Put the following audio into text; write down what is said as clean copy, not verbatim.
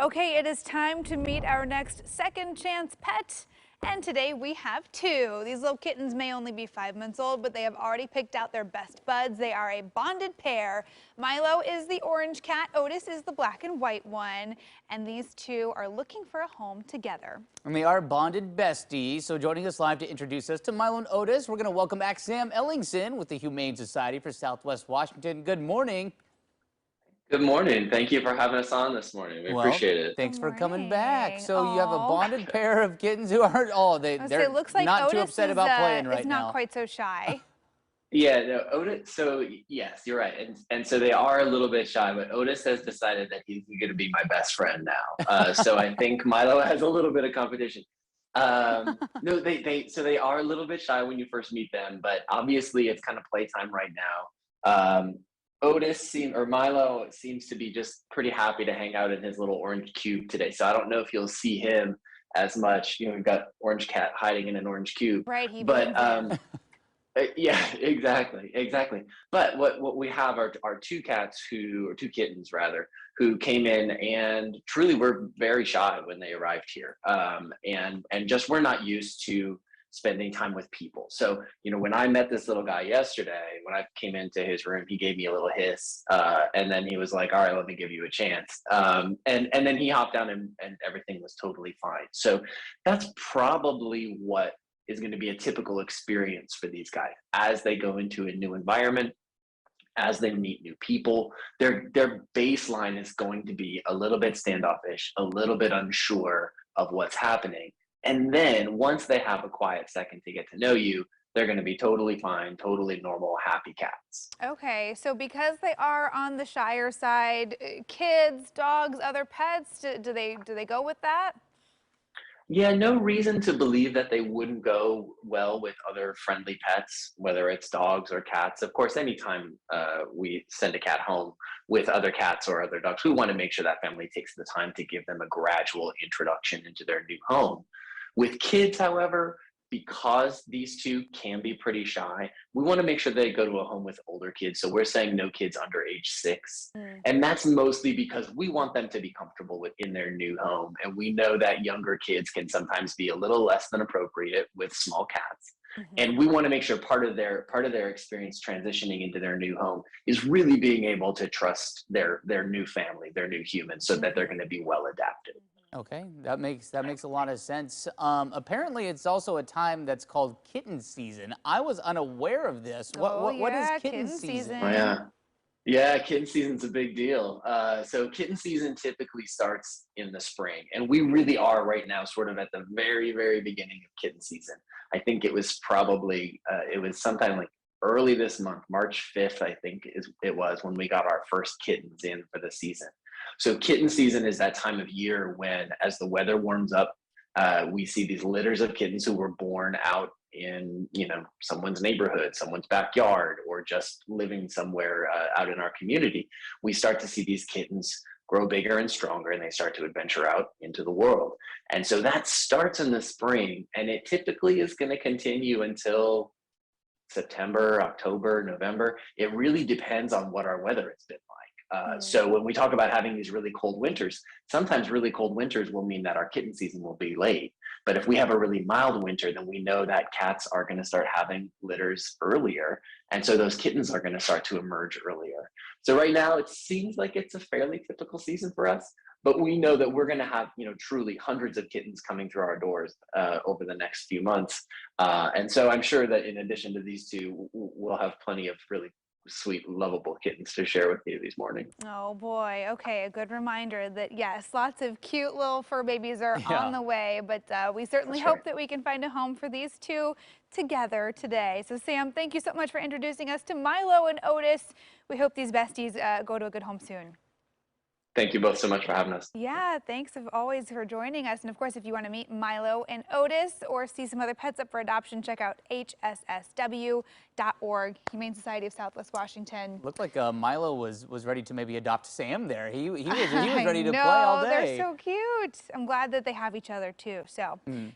Okay, it is time to meet our next second chance pet. And today we have two. These little kittens may only be 5 months old, but they have already picked out their best buds. They are a bonded pair. Milo is the orange cat, Otis is the black and white one. And these two are looking for a home together. And they are bonded besties. So joining us live to introduce us to Milo and Otis, we're going to welcome back Sam Ellingson with the Humane Society for Southwest Washington. Good morning. Good morning. Thank you for having us on this morning. We appreciate it. Thanks for coming morning. back. So you have a Aw. bonded pair of kittens who are, they're Looks like not Otis too upset is, about playing right is now. not quite so shy. Yeah, no, Otis. So yes, you're right, and so they are a little bit shy, but Otis has decided that he's going to be my best friend now. So I think Milo has a little bit of competition. No, they are a little bit shy when you first meet them, but obviously it's kind of playtime right now. Milo seems to be just pretty happy to hang out in his little orange cube today. So I don't know if you'll see him as much. You know, we've got Orange Cat hiding in an orange cube. Right, he But blends in. yeah, exactly. But what we have are two two kittens rather, who came in and truly were very shy when they arrived here. And just we're not used to spending time with people. So, you know, when I met this little guy yesterday, when I came into his room, he gave me a little hiss, and then he was like, all right, let me give you a chance. And then he hopped down and everything was totally fine. So that's probably what is going to be a typical experience for these guys as they go into a new environment, as they meet new people. Their baseline is going to be a little bit standoffish, a little bit unsure of what's happening. And then once they have a quiet second to get to know you, they're going to be totally fine, totally normal, happy cats. Okay, so because they are on the shyer side, kids, dogs, other pets, do they go with that? Yeah, no reason to believe that they wouldn't go well with other friendly pets, whether it's dogs or cats. Of course, anytime we send a cat home with other cats or other dogs, we want to make sure that family takes the time to give them a gradual introduction into their new home. With kids, however, because these two can be pretty shy, we want to make sure they go to a home with older kids. So we're saying no kids under age 6. And that's mostly because we want them to be comfortable in their new home. And we know that younger kids can sometimes be a little less than appropriate with small cats. And we want to make sure part of their experience transitioning into their new home is really being able to trust their new family, their new humans, so that they're going to be well adapted. Okay, that makes a lot of sense. Apparently, it's also a time that's called kitten season. I was unaware of this. What is kitten season? Oh, yeah, kitten season's a big deal. So kitten season typically starts in the spring, and we really are right now sort of at the very, very beginning of kitten season. I think it was probably, it was sometime like early this month, March 5th, I think it was when we got our first kittens in for the season. So kitten season is that time of year when, as the weather warms up, we see these litters of kittens who were born out in, you know, someone's neighborhood, someone's backyard, or just living somewhere out in our community. We start to see these kittens grow bigger and stronger, and they start to adventure out into the world. And so that starts in the spring, and it typically is going to continue until September, October, November. It really depends on what our weather has been like. So when we talk about having these really cold winters, sometimes really cold winters will mean that our kitten season will be late. But if we have a really mild winter, then we know that cats are going to start having litters earlier. And so those kittens are going to start to emerge earlier. So right now it seems like it's a fairly typical season for us, but we know that we're going to have, you know, truly hundreds of kittens coming through our doors over the next few months. And so I'm sure that in addition to these two, we'll have plenty of really sweet, lovable kittens to share with you this morning. Oh boy, okay, a good reminder that yes, lots of cute little fur babies are on the way, but we certainly hope that we can find a home for these two together today. So Sam, thank you so much for introducing us to Milo and Otis. We hope these besties go to a good home soon. Thank you both so much for having us. Yeah, thanks always for joining us. And of course, if you want to meet Milo and Otis or see some other pets up for adoption, check out hssw.org, Humane Society of Southwest Washington. Looked like Milo was ready to maybe adopt Sam there. He was ready to play all day. They're so cute. I'm glad that they have each other too. So.